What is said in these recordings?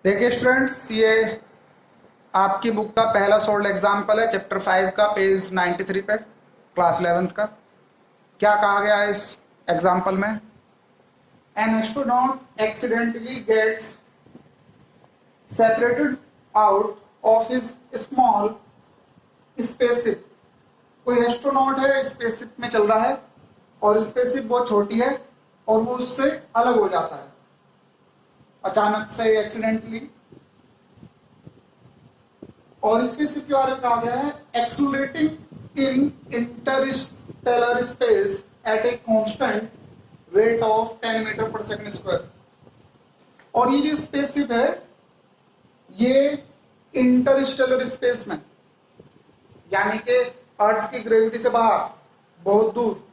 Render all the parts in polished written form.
देखिए स्टूडेंट्स, ये आपकी बुक का पहला सोल्ड एग्जाम्पल है, चैप्टर 5 का, पेज 93 पे, क्लास 11th का। क्या कहा गया है इस एग्जाम्पल में? An astronaut accidentally gets separated out of his small spaceship. कोई एस्ट्रोनॉट है, स्पेसशिप में चल रहा है और स्पेसशिप बहुत छोटी है और वो उससे अलग हो जाता है अचानक से, एक्सीडेंटली। और स्पेसशिप के बारे में कहा गया है accelerating in interstellar space at a constant rate of 10 metre per second square. और ये जो स्पेसशिप है ये इंटरस्टेलर स्पेस में, यानी कि अर्थ की ग्रेविटी से बाहर बहुत दूर,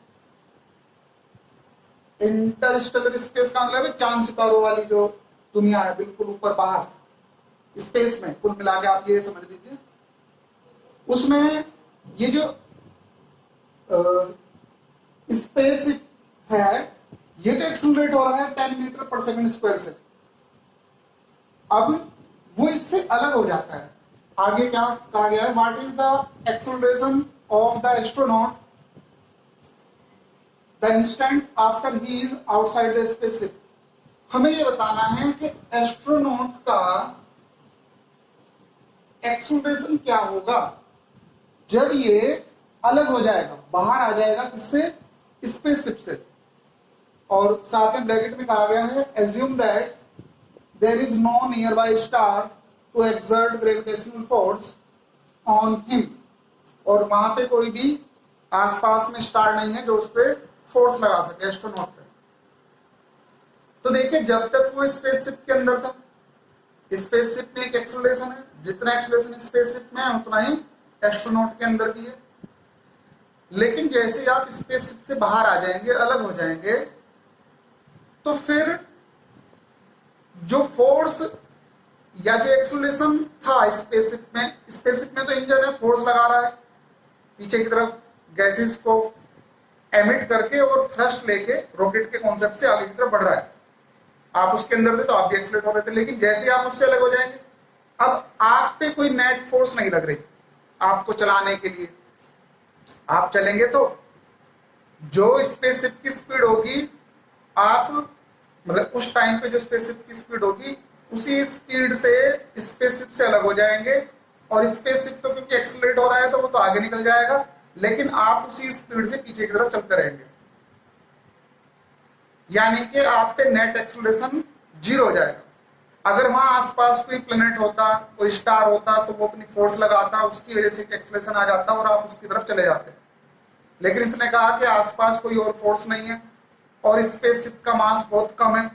इंटरस्टेलर स्पेस का मतलब है चांद सितारों वाली जो दुनिया है, बिल्कुल ऊपर बाहर स्पेस में, कुल मिला के आप ये समझ लीजिए। उसमें ये जो स्पेस है ये तो एक्सेलरेट हो रहा है 10 मीटर पर सेकंड स्क्वायर से। अब वो इससे अलग हो जाता है। आगे क्या कहा गया है? What is the acceleration of the astronaut the instant after he is outside the spaceship. हमें ये बताना है कि एस्ट्रोनॉट का एक्सेलरेशन क्या होगा जब ये अलग हो जाएगा, बाहर आ जाएगा, किससे? स्पेसशिप से। और साथ में ब्रैकेट में कहा गया है assume that there is no nearby star to exert gravitational force on him. और वहां पे कोई भी आसपास में स्टार नहीं है जो उस पर फोर्स लगा सके एस्ट्रोनॉट पे। तो देखिए, जब तक वो स्पेसशिप के अंदर था, स्पेसशिप में एक एक्सेलरेशन है, जितना एक्सेलरेशन स्पेसशिप में है उतना ही एस्ट्रोनॉट के अंदर भी है। लेकिन जैसे आप स्पेसशिप से बाहर आ जाएंगे, अलग हो जाएंगे, तो फिर जो फोर्स या जो एक्सेलरेशन था स्पेसशिप में तो इंजन है, फोर्स लगा रहा है पीछे की तरफ गैसेस को एमिट करके और थ्रस्ट लेके रॉकेट के कॉन्सेप्ट से आगे की तरफ बढ़ रहा है। आप उसके अंदर थे तो आप भी एक्सेलरेट हो रहे थे, लेकिन जैसे आप उससे अलग हो जाएंगे, अब आप पे कोई नेट फोर्स नहीं लग रही आपको चलाने के लिए। आप चलेंगे तो जो स्पेसशिप की स्पीड होगी, आप मतलब उस टाइम पे जो स्पेसशिप की स्पीड होगी उसी स्पीड से स्पेसशिप से अलग हो जाएंगे। और स्पेसशिप तो क्योंकि एक्सेलरेट हो रहा है तो वो तो आगे निकल जाएगा, लेकिन आप उसी स्पीड से पीछे की तरफ चलते रहेंगे। यानी कि आप पे नेट एक्सेलरेशन 0 हो जाएगा। अगर वहां आसपास कोई प्लेनेट होता, कोई स्टार होता, तो वो अपनी फोर्स लगाता, उसकी वजह से एक्सेलरेशन आ जाता और आप उसकी तरफ चले जाते। लेकिन इसने कहा कि आसपास कोई और फोर्स नहीं है और स्पेसशिप का मास बहुत कम है।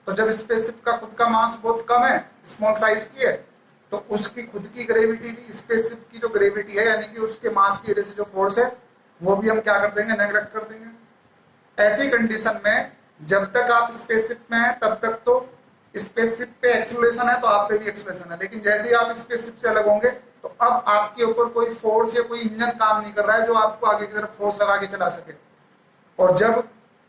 तो जब स्पेसशिप का खुद का मास बहुत कम है, स्मॉल साइज की है, तो उसकी खुद की ग्रेविटी भी स्पेसशिप की जो ग्रेविटी है, यानी कि उसके मास की वजह से जो फोर्स है, वो भी हम क्या कर देंगे? नेगलेक्ट कर देंगे। ऐसी कंडीशन में जब तक आप स्पेसशिप में हैं तब तक तो स्पेसशिप पे एक्सेलरेशन है तो आप पे भी एक्सेलरेशन है। लेकिन जैसे ही आप स्पेसशिप से अलग होंगे तो अब आपके ऊपर कोई फोर्स या कोई इंजन काम नहीं कर रहा है जो आपको आगे की तरफ फोर्स लगा के चला सके। और जब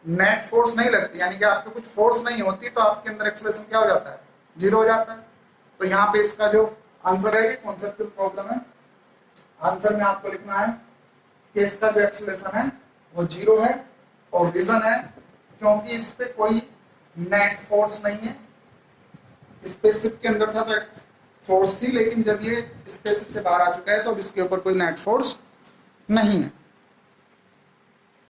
नेट फोर्स नहीं लगती, यानी कि आप पे कुछ फोर्स नहीं होती, तो आपके अंदर एक्सेलरेशन क्या हो जाता है? 0 हो जाता है। तो यहाँ पे इसका जो आंसर है, कॉन्सेप्चुअल प्रॉब्लम है, आंसर में आपको लिखना है कि इसका जो एक्सेलरेशन है वो 0 है। और रीजन है क्योंकि इस पे कोई नेट फोर्स नहीं है। स्पेसशिप के अंदर था तो एक फोर्स थी, लेकिन जब ये स्पेसशिप से बाहर आ चुका है तो अब इसके ऊपर कोई नेट फोर्स नहीं है।